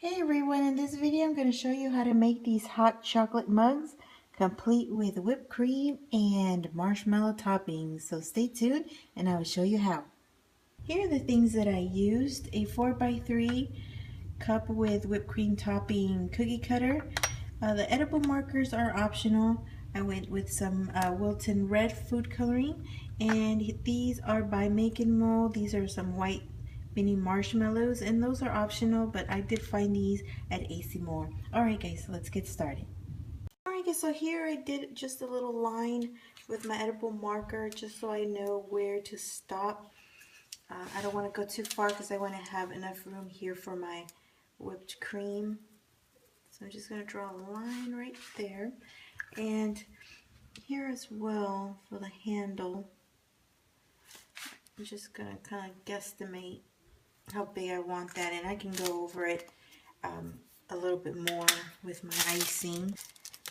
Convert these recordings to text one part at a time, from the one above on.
Hey everyone, in this video I'm going to show you how to make these hot chocolate mugs complete with whipped cream and marshmallow toppings. So stay tuned and I will show you how. Here are the things that I used: a 4x3 cup with whipped cream topping cookie cutter. The edible markers are optional. I went with some Wilton Red food coloring, and these are by Make and Mold. These are some white mini marshmallows, and those are optional, but I did find these at AC Moore. Alright guys, so let's get started. Alright guys, so here I did just a little line with my edible marker just so I know where to stop. I don't want to go too far because I want to have enough room here for my whipped cream. So I'm just going to draw a line right there. And here as well for the handle, I'm just going to kind of guesstimate how big I want that, and I can go over it a little bit more with my icing.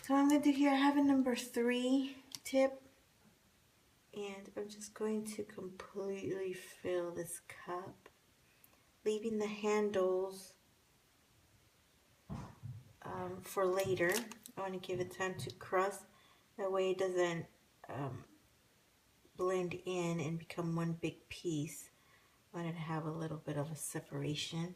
So what I'm going to do here, I have a number 3 tip, and I'm just going to completely fill this cup, leaving the handles for later. I want to give it time to crust, that way it doesn't blend in and become one big piece. I want it to have a little bit of a separation.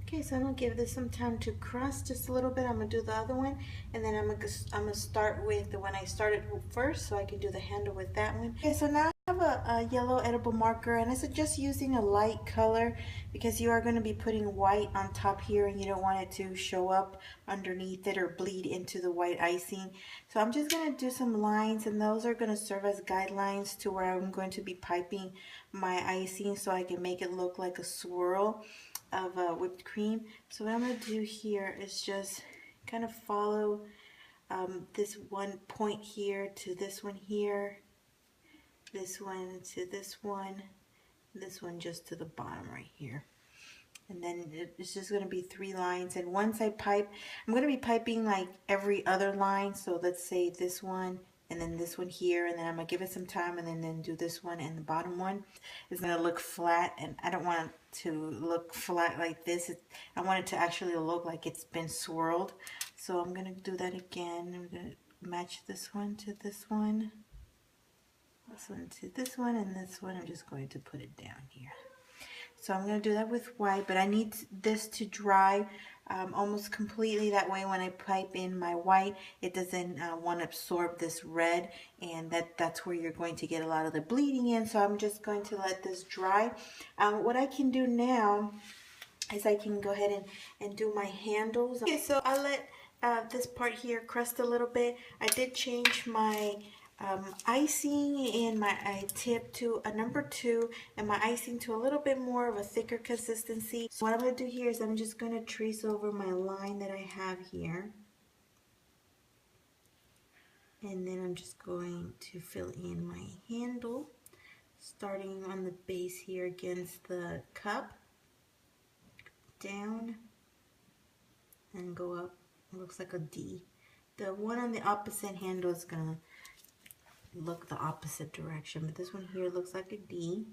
Okay, so I'm going to give this some time to crust just a little bit. I'm going to do the other one, and then I'm going to start with the one I started first so I can do the handle with that one. Okay, so now I have a yellow edible marker, and I suggest using a light color because you are going to be putting white on top here, and you don't want it to show up underneath it or bleed into the white icing. So I'm just going to do some lines, and those are going to serve as guidelines to where I'm going to be piping my icing so I can make it look like a swirl of whipped cream. So what I'm going to do here is just kind of follow this one point here to this one here, this one to this one just to the bottom right here. And then it's just going to be 3 lines, and once I pipe, I'm going to be piping like every other line. So let's say this one and then this one here, and then I'm going to give it some time and then do this one, and the bottom one is going to look flat, and I don't want it to look flat like this. I want it to actually look like it's been swirled. So I'm going to do that again. I'm going to match this one to this one to this one, and this one I'm just going to put it down here. So I'm going to do that with white, but I need this to dry almost completely. That way when I pipe in my white, it doesn't want to absorb this red, and that's where you're going to get a lot of the bleeding in. So I'm just going to let this dry. What I can do now is I can go ahead and do my handles. Okay, so I let this part here crust a little bit. I did change my icing and my tip to a number 2 and my icing to a little bit more of a thicker consistency. So what I'm going to do here is I'm just going to trace over my line that I have here, and then I'm just going to fill in my handle, starting on the base here against the cup, down and go up. It looks like a D. The one on the opposite handle is going to look the opposite direction, but this one here looks like a D.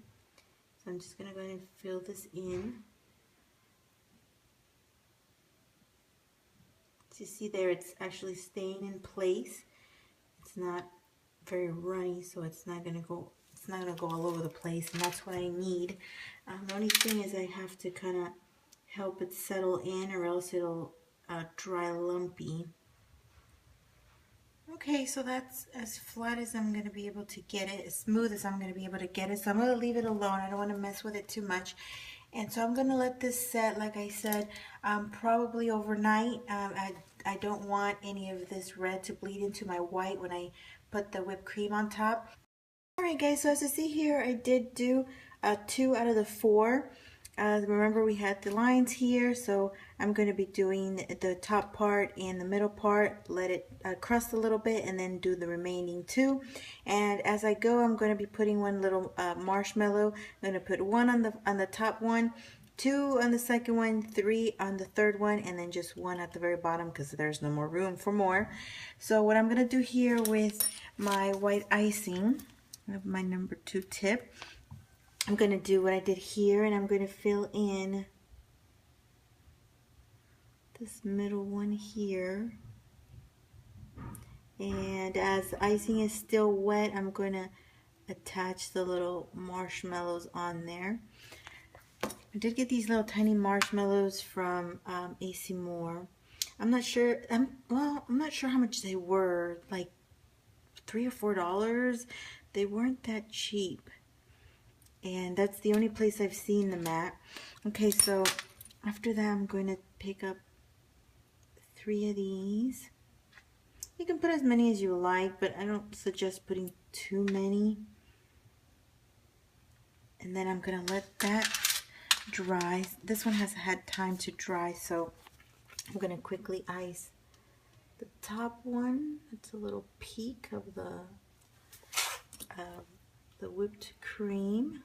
So I'm just going to go ahead and fill this in. So you see there, it's actually staying in place. It's not very runny, so it's not going to go all over the place, and that's what I need. The only thing is I have to kind of help it settle in, or else it'll dry lumpy. Okay, so that's as flat as I'm going to be able to get it, as smooth as I'm going to be able to get it. So I'm going to leave it alone. I don't want to mess with it too much. And so I'm going to let this set, like I said, probably overnight. I don't want any of this red to bleed into my white when I put the whipped cream on top. Alright guys, so as you see here, I did do 2 out of the 4. Remember we had the lines here, so I'm going to be doing the top part and the middle part, let it crust a little bit, and then do the remaining 2. And as I go, I'm going to be putting one little marshmallow. I'm going to put 1 on the top one, 2 on the second one, 3 on the third one, and then just 1 at the very bottom because there's no more room for more. So what I'm going to do here with my white icing, I have my number 2 tip. I'm going to do what I did here, and I'm going to fill in this middle one here. And as the icing is still wet, I'm going to attach the little marshmallows on there. I did get these little tiny marshmallows from AC Moore. I'm not sure, I'm not sure how much they were, like $3 or $4. They weren't that cheap. And that's the only place I've seen them at. Okay, so after that, I'm going to pick up 3 of these. You can put as many as you like, but I don't suggest putting too many. And then I'm going to let that dry. This one has had time to dry, so I'm going to quickly ice the top one. It's a little peak of the whipped cream.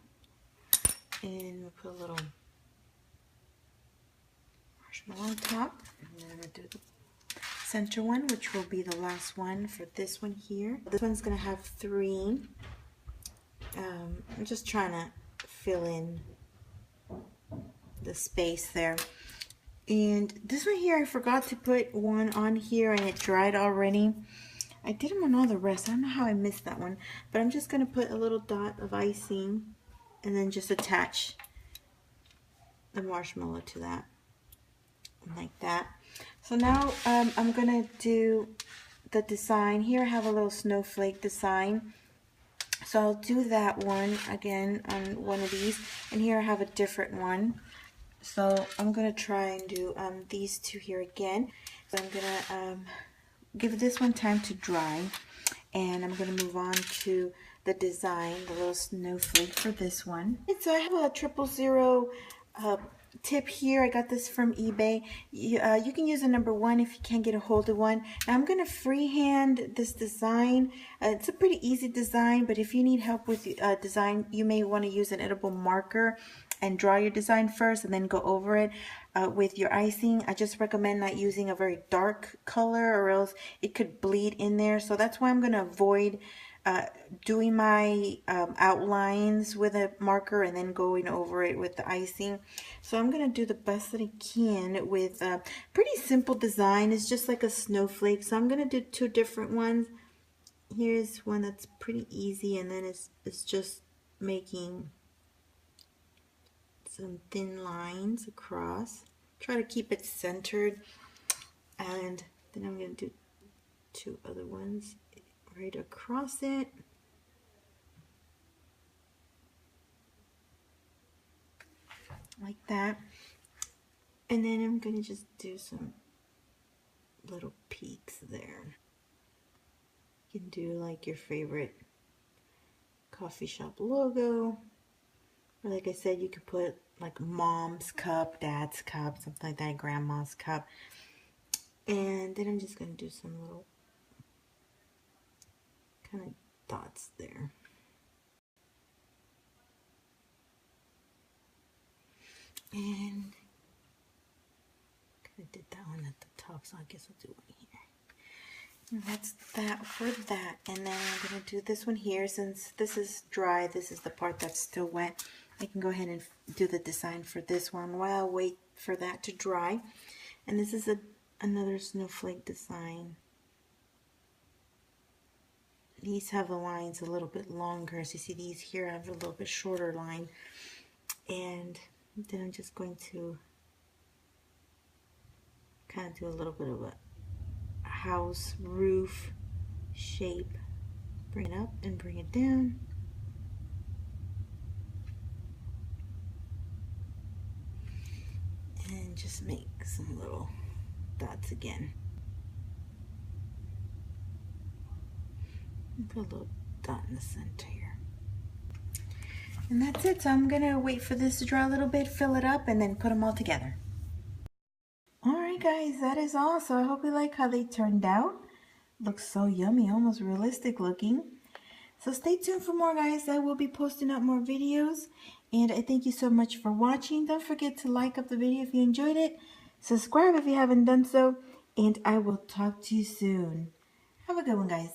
And we'll put a little marshmallow on top. And then I'm going to do the center one, which will be the last one for this one here. This one's going to have 3. I'm just trying to fill in the space there. And this one here, I forgot to put one on here and it dried already. I did them on all the rest. I don't know how I missed that one, but I'm just going to put a little dot of icing and then just attach the marshmallow to that, like that. So now I'm going to do the design. Here I have a little snowflake design. So I'll do that one again on one of these. And here I have a different one. So I'm going to try and do these 2 here again. So I'm going to give this one time to dry. And I'm going to move on to the design, the little snowflake for this one. And so I have a 000 tip here. I got this from eBay. You can use a number 1 if you can't get a hold of one. Now I'm going to freehand this design. It's a pretty easy design, but if you need help with design, you may want to use an edible marker and draw your design first and then go over it with your icing. I just recommend not using a very dark color or else it could bleed in there. So that's why I'm going to avoid doing my outlines with a marker and then going over it with the icing. So I'm going to do the best that I can with a pretty simple design. It's just like a snowflake. So I'm going to do 2 different ones. Here's one that's pretty easy, and then it's just making some thin lines across. Try to keep it centered. And then I'm going to do 2 other ones right across it. Like that. And then I'm going to just do some little peaks there. You can do like your favorite coffee shop logo. Or like I said, you could put like mom's cup, dad's cup, something like that, grandma's cup. And then I'm just going to do some little kind of dots there. And kind of did that one at the top, so I guess I'll do one here. And that's that for that. And then I'm going to do this one here. Since this is dry, this is the part that's still wet. I can go ahead and do the design for this one while I wait for that to dry. And this is another snowflake design. These have the lines a little bit longer. So you see these here have a little bit shorter line. And then I'm just going to kind of do a little bit of a house roof shape. Bring it up and bring it down. And just make some little dots again. And put a little dot in the center here. And that's it. So I'm going to wait for this to dry a little bit, fill it up, and then put them all together. Alright guys, that is all. So I hope you like how they turned out. Looks so yummy, almost realistic looking. So stay tuned for more, guys. I will be posting up more videos. And I thank you so much for watching. Don't forget to like up the video if you enjoyed it. Subscribe if you haven't done so. And I will talk to you soon. Have a good one, guys.